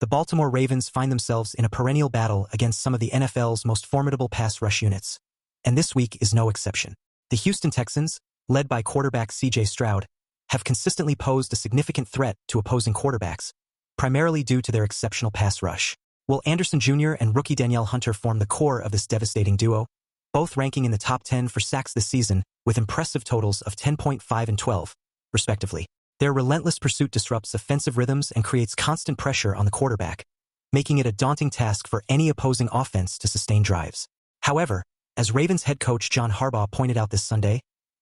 the Baltimore Ravens find themselves in a perennial battle against some of the NFL's most formidable pass rush units. And this week is no exception. The Houston Texans, led by quarterback C.J. Stroud, have consistently posed a significant threat to opposing quarterbacks, primarily due to their exceptional pass rush. Will Anderson Jr. and rookie Danielle Hunter form the core of this devastating duo, both ranking in the top 10 for sacks this season with impressive totals of 10.5 and 12, respectively. Their relentless pursuit disrupts offensive rhythms and creates constant pressure on the quarterback, making it a daunting task for any opposing offense to sustain drives. However, as Ravens head coach John Harbaugh pointed out this Sunday,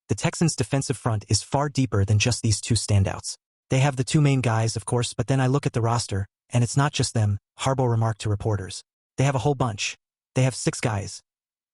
the Texans' defensive front is far deeper than just these two standouts. They have the two main guys, of course, but then I look at the roster, and it's not just them, Harbaugh remarked to reporters. They have a whole bunch. They have 6 guys.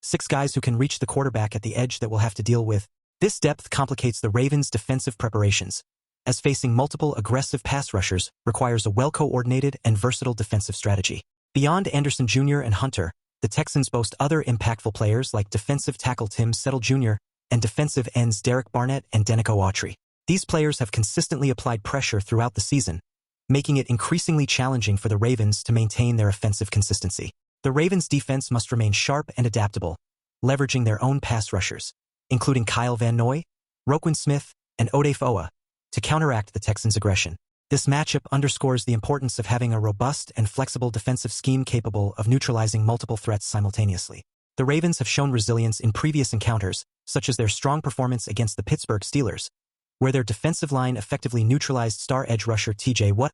6 guys who can reach the quarterback at the edge that we'll have to deal with. This depth complicates the Ravens' defensive preparations, as facing multiple aggressive pass rushers requires a well-coordinated and versatile defensive strategy. Beyond Anderson Jr. and Hunter, the Texans boast other impactful players like defensive tackle Tim Settle Jr. and defensive ends Derek Barnett and Denico Autry. These players have consistently applied pressure throughout the season, making it increasingly challenging for the Ravens to maintain their offensive consistency. The Ravens' defense must remain sharp and adaptable, leveraging their own pass rushers, including Kyle Van Noy, Roquan Smith, and Odafe Oweh, to counteract the Texans' aggression. This matchup underscores the importance of having a robust and flexible defensive scheme capable of neutralizing multiple threats simultaneously. The Ravens have shown resilience in previous encounters, such as their strong performance against the Pittsburgh Steelers, where their defensive line effectively neutralized star edge rusher T.J. Watt,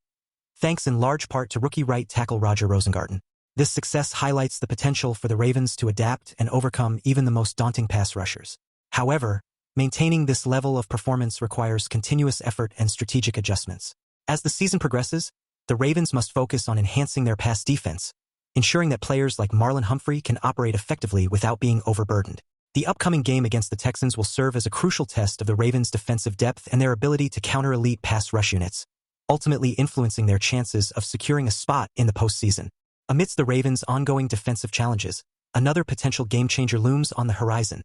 thanks in large part to rookie right tackle Roger Rosengarten. This success highlights the potential for the Ravens to adapt and overcome even the most daunting pass rushers. However, maintaining this level of performance requires continuous effort and strategic adjustments. As the season progresses, the Ravens must focus on enhancing their pass defense, ensuring that players like Marlon Humphrey can operate effectively without being overburdened. The upcoming game against the Texans will serve as a crucial test of the Ravens' defensive depth and their ability to counter elite pass rush units, ultimately influencing their chances of securing a spot in the postseason. Amidst the Ravens' ongoing defensive challenges, another potential game-changer looms on the horizon: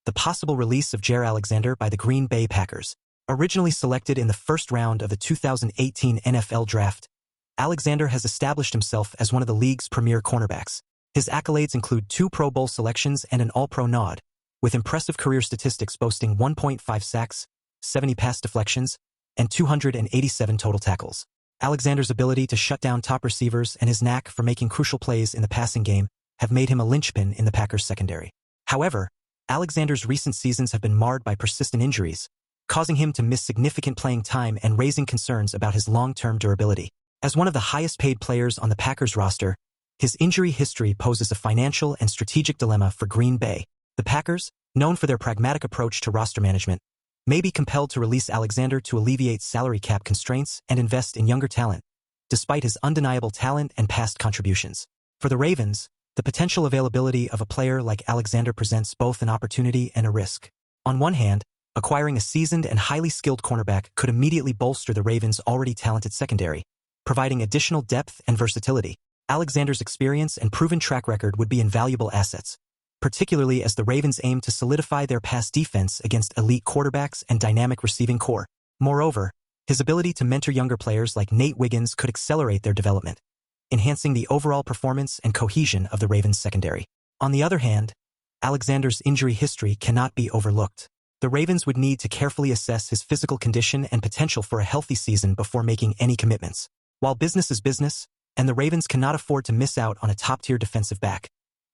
the possible release of Jaire Alexander by the Green Bay Packers. Originally selected in the first round of the 2018 NFL Draft, Alexander has established himself as one of the league's premier cornerbacks. His accolades include 2 Pro Bowl selections and an All-Pro nod, with impressive career statistics boasting 1.5 sacks, 70 pass deflections, and 287 total tackles. Alexander's ability to shut down top receivers and his knack for making crucial plays in the passing game have made him a linchpin in the Packers' secondary. However, Alexander's recent seasons have been marred by persistent injuries, causing him to miss significant playing time and raising concerns about his long-term durability. As one of the highest-paid players on the Packers roster, his injury history poses a financial and strategic dilemma for Green Bay. The Packers, known for their pragmatic approach to roster management, may be compelled to release Alexander to alleviate salary cap constraints and invest in younger talent, despite his undeniable talent and past contributions. For the Ravens, the potential availability of a player like Alexander presents both an opportunity and a risk. On one hand, acquiring a seasoned and highly skilled cornerback could immediately bolster the Ravens' already talented secondary, providing additional depth and versatility. Alexander's experience and proven track record would be invaluable assets, particularly as the Ravens aim to solidify their pass defense against elite quarterbacks and dynamic receiving core. Moreover, his ability to mentor younger players like Nate Wiggins could accelerate their development, enhancing the overall performance and cohesion of the Ravens' secondary. On the other hand, Alexander's injury history cannot be overlooked. The Ravens would need to carefully assess his physical condition and potential for a healthy season before making any commitments. While business is business, and the Ravens cannot afford to miss out on a top-tier defensive back,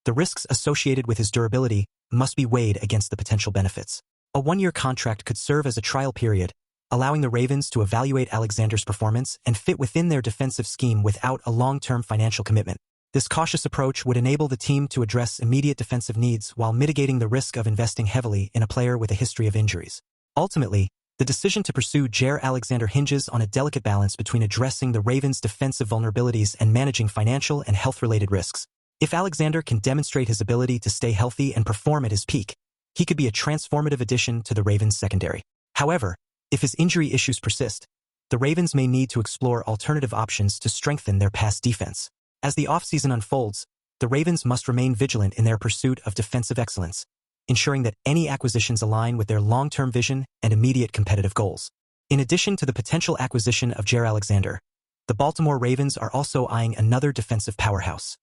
the risks associated with his durability must be weighed against the potential benefits. A 1-year contract could serve as a trial period, allowing the Ravens to evaluate Alexander's performance and fit within their defensive scheme without a long-term financial commitment. This cautious approach would enable the team to address immediate defensive needs while mitigating the risk of investing heavily in a player with a history of injuries. Ultimately, the decision to pursue Jaire Alexander hinges on a delicate balance between addressing the Ravens' defensive vulnerabilities and managing financial and health-related risks. If Alexander can demonstrate his ability to stay healthy and perform at his peak, he could be a transformative addition to the Ravens' secondary. However, if his injury issues persist, the Ravens may need to explore alternative options to strengthen their pass defense. As the offseason unfolds, the Ravens must remain vigilant in their pursuit of defensive excellence, ensuring that any acquisitions align with their long-term vision and immediate competitive goals. In addition to the potential acquisition of Jaire Alexander, The Baltimore Ravens are also eyeing another defensive powerhouse,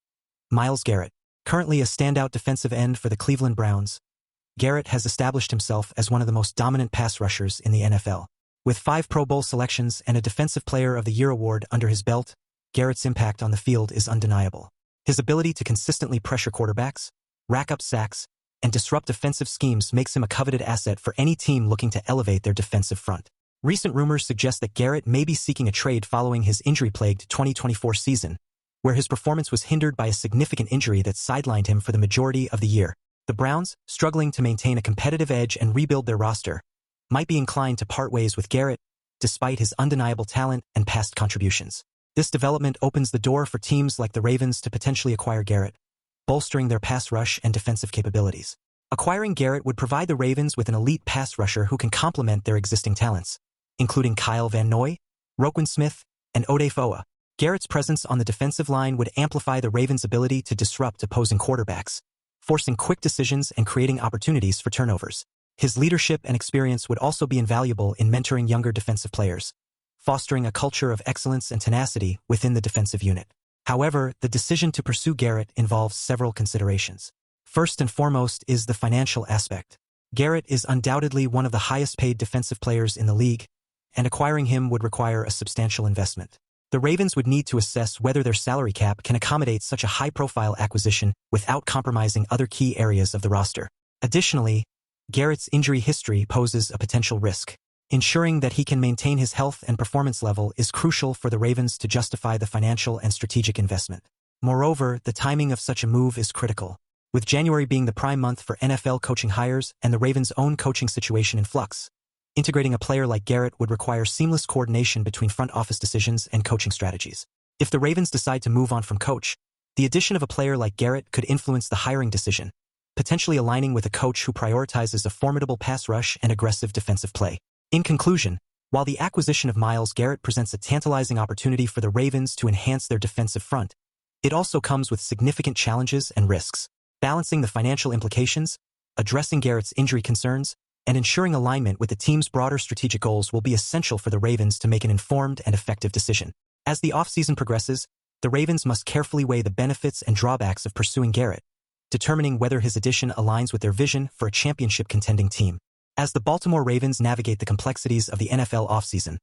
Myles Garrett. Currently a standout defensive end for the Cleveland Browns, Garrett has established himself as one of the most dominant pass rushers in the NFL. With 5 Pro Bowl selections and a Defensive Player of the Year award under his belt, Garrett's impact on the field is undeniable. His ability to consistently pressure quarterbacks, rack up sacks, and disrupt defensive schemes makes him a coveted asset for any team looking to elevate their defensive front. Recent rumors suggest that Garrett may be seeking a trade following his injury-plagued 2024 season, where his performance was hindered by a significant injury that sidelined him for the majority of the year. The Browns, struggling to maintain a competitive edge and rebuild their roster, might be inclined to part ways with Garrett, despite his undeniable talent and past contributions. This development opens the door for teams like the Ravens to potentially acquire Garrett, bolstering their pass rush and defensive capabilities. Acquiring Garrett would provide the Ravens with an elite pass rusher who can complement their existing talents, including Kyle Van Noy, Roquan Smith, and Ode Foa. Garrett's presence on the defensive line would amplify the Ravens' ability to disrupt opposing quarterbacks, forcing quick decisions and creating opportunities for turnovers. His leadership and experience would also be invaluable in mentoring younger defensive players, fostering a culture of excellence and tenacity within the defensive unit. However, the decision to pursue Garrett involves several considerations. First and foremost is the financial aspect. Garrett is undoubtedly one of the highest-paid defensive players in the league, and acquiring him would require a substantial investment. The Ravens would need to assess whether their salary cap can accommodate such a high-profile acquisition without compromising other key areas of the roster. Additionally, Garrett's injury history poses a potential risk. Ensuring that he can maintain his health and performance level is crucial for the Ravens to justify the financial and strategic investment. Moreover, the timing of such a move is critical. With January being the prime month for NFL coaching hires and the Ravens' own coaching situation in flux, integrating a player like Garrett would require seamless coordination between front office decisions and coaching strategies. If the Ravens decide to move on from coach, the addition of a player like Garrett could influence the hiring decision, potentially aligning with a coach who prioritizes a formidable pass rush and aggressive defensive play. In conclusion, while the acquisition of Myles Garrett presents a tantalizing opportunity for the Ravens to enhance their defensive front, it also comes with significant challenges and risks. Balancing the financial implications, addressing Garrett's injury concerns, and ensuring alignment with the team's broader strategic goals will be essential for the Ravens to make an informed and effective decision. As the offseason progresses, the Ravens must carefully weigh the benefits and drawbacks of pursuing Garrett, determining whether his addition aligns with their vision for a championship-contending team. As the Baltimore Ravens navigate the complexities of the NFL offseason,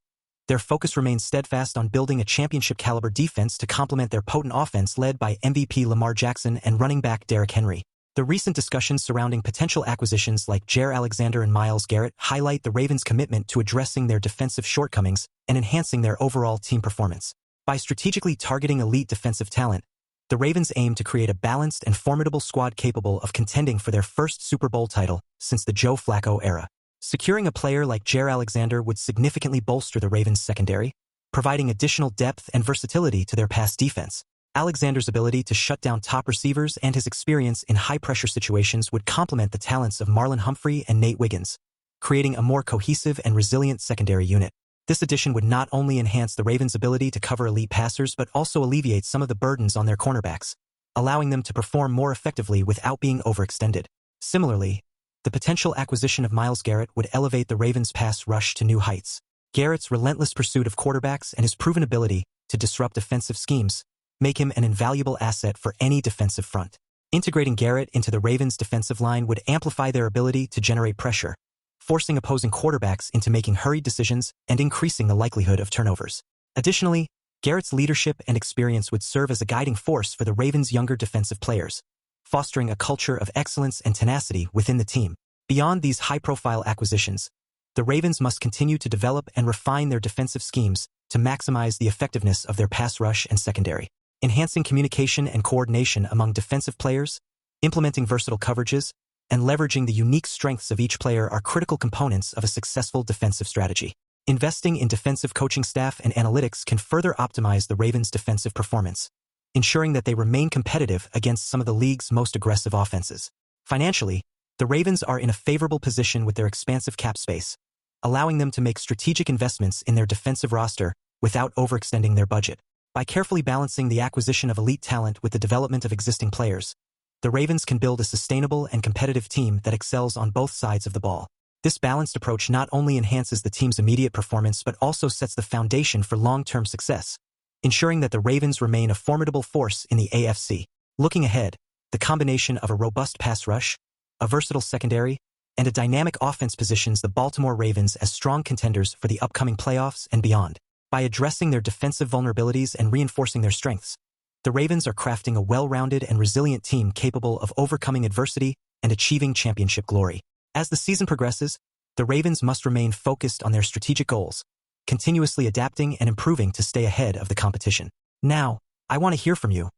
their focus remains steadfast on building a championship-caliber defense to complement their potent offense led by MVP Lamar Jackson and running back Derrick Henry. The recent discussions surrounding potential acquisitions like Jaire Alexander and Myles Garrett highlight the Ravens' commitment to addressing their defensive shortcomings and enhancing their overall team performance. By strategically targeting elite defensive talent, the Ravens aim to create a balanced and formidable squad capable of contending for their first Super Bowl title since the Joe Flacco era. Securing a player like Jaire Alexander would significantly bolster the Ravens' secondary, providing additional depth and versatility to their pass defense. Alexander's ability to shut down top receivers and his experience in high-pressure situations would complement the talents of Marlon Humphrey and Nate Wiggins, creating a more cohesive and resilient secondary unit. This addition would not only enhance the Ravens' ability to cover elite passers but also alleviate some of the burdens on their cornerbacks, allowing them to perform more effectively without being overextended. Similarly, the potential acquisition of Myles Garrett would elevate the Ravens' pass rush to new heights. Garrett's relentless pursuit of quarterbacks and his proven ability to disrupt defensive schemes make him an invaluable asset for any defensive front. Integrating Garrett into the Ravens' defensive line would amplify their ability to generate pressure, forcing opposing quarterbacks into making hurried decisions and increasing the likelihood of turnovers. Additionally, Garrett's leadership and experience would serve as a guiding force for the Ravens' younger defensive players, fostering a culture of excellence and tenacity within the team. Beyond these high-profile acquisitions, the Ravens must continue to develop and refine their defensive schemes to maximize the effectiveness of their pass rush and secondary. Enhancing communication and coordination among defensive players, implementing versatile coverages, and leveraging the unique strengths of each player are critical components of a successful defensive strategy. Investing in defensive coaching staff and analytics can further optimize the Ravens' defensive performance, ensuring that they remain competitive against some of the league's most aggressive offenses. Financially, the Ravens are in a favorable position with their expansive cap space, allowing them to make strategic investments in their defensive roster without overextending their budget. By carefully balancing the acquisition of elite talent with the development of existing players, the Ravens can build a sustainable and competitive team that excels on both sides of the ball. This balanced approach not only enhances the team's immediate performance but also sets the foundation for long-term success, ensuring that the Ravens remain a formidable force in the AFC. Looking ahead, the combination of a robust pass rush, a versatile secondary, and a dynamic offense positions the Baltimore Ravens as strong contenders for the upcoming playoffs and beyond. By addressing their defensive vulnerabilities and reinforcing their strengths, the Ravens are crafting a well-rounded and resilient team capable of overcoming adversity and achieving championship glory. As the season progresses, the Ravens must remain focused on their strategic goals, continuously adapting and improving to stay ahead of the competition. Now, I want to hear from you.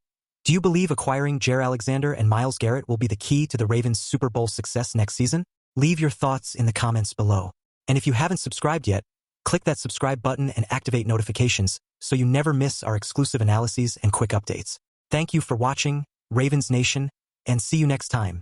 Do you believe acquiring Jaire Alexander and Myles Garrett will be the key to the Ravens' Super Bowl success next season? Leave your thoughts in the comments below. And if you haven't subscribed yet, click that subscribe button and activate notifications so you never miss our exclusive analyses and quick updates. Thank you for watching, Ravens Nation, and see you next time.